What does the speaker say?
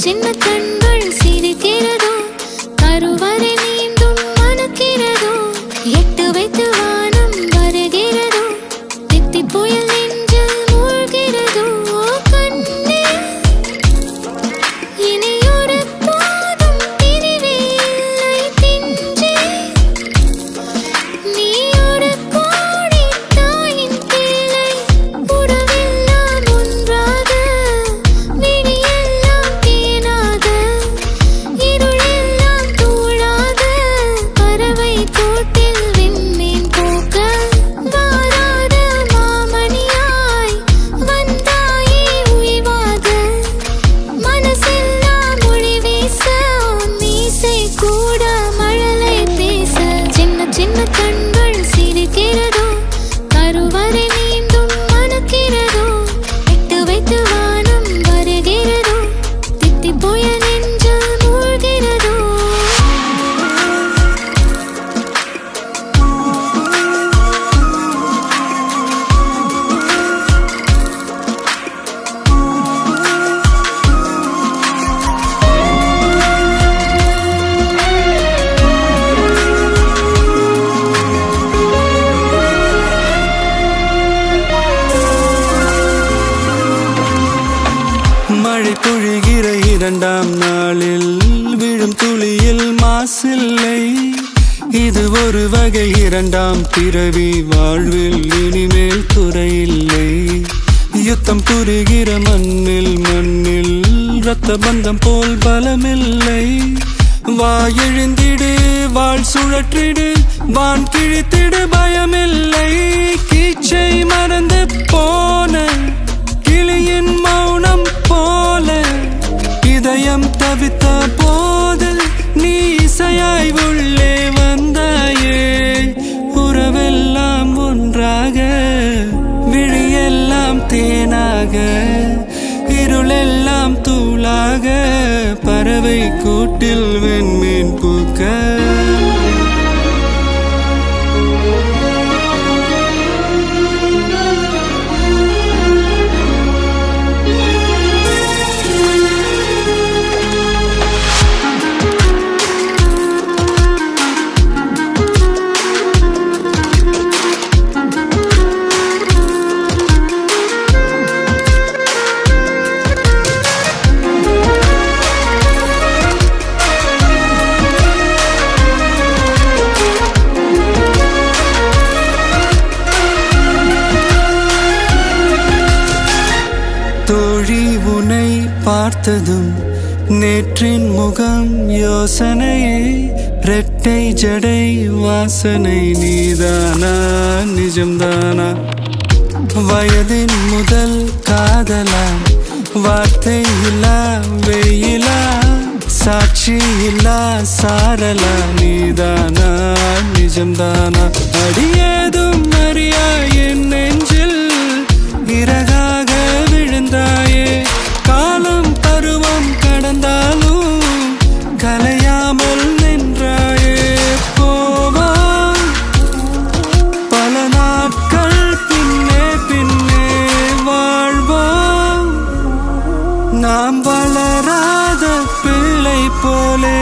சின்ன கண்கள் சிரிக்கிறதோ கருவறை மீண்டும் மணக்கிறதோ எட்டு வைத்து வானம் வருகிறதோ தித்தி புயல் நெஞ்சில் மூழ்கிறதோ கண்ணே இனியொரு போதும் பிரிவே இல்லை பிஞ்சே நீ ஒரு கோடி தாயின் பிள்ளை உறவெல்லாம் ஒன்றாக விழியெல்லாம் தேனாக இருளெல்லாம் தூளாக பறவை கூட்டில் விண்மீன் போக்க வாராத மாமணியாய் வந்தாயே உய்வாக மனசெல்லாம் மொழி வீச மீசை கூட மழலை பேச சின்ன சின்ன கண்கள் சிரிக்கிறதோ கருவறை மீண்டும் மணக்கிறதோ எட்டு வைத்து வானம் வருகிறதோ தித்தி புயல் நெஞ்சில் மூழ்கிறதோ மழை பொழிகிற இரண்டாம் நாளில் விழும் துளியில் மாசில்லை இது ஒரு வகை இரண்டாம் பிறவி வாழ்வில் இனிமேல் குறையில்லை யுத்தம் புரிகிற மண்ணில் இரத்த பந்தம் போல் பலமில்லை வா எழுந்திடு வாழ் சுழற்றிடு வான் கிழித்திடு பயமில்லை கீச்சை மறந்து போன கிளியின் மௌனம் போல இதயம் தவித்த போது நீ இசையாய் உள்ளே வந்தாயே உறவெல்லாம் ஒன்றாக விழியெல்லாம் தேனாக இருளெல்லாம் தூளாக பறவை கூட்டில் வெண்மீன் பூக்க தோழி உனை பார்த்ததும் நேற்றின் முகம் யோசனையே ரெட்டை ஜடை வாசனை நீதானா நிஜம்தானா வயதின் முதல் காதலா வார்த்தை இல்லா வெயிலா சாட்சி இல்லா சாரலா நீதானா நிஜம்தானா அடியேதும் அறியா என் நெஞ்சில் இறகாக விழுந்தாயே காலம் பருவம் கடந்தாலும் கலையாமல் நின்றாயே போவா பல நாட்கள் பின்னே பின்னே வாழ்வோம் நாம் வளராத பிள்ளை போலே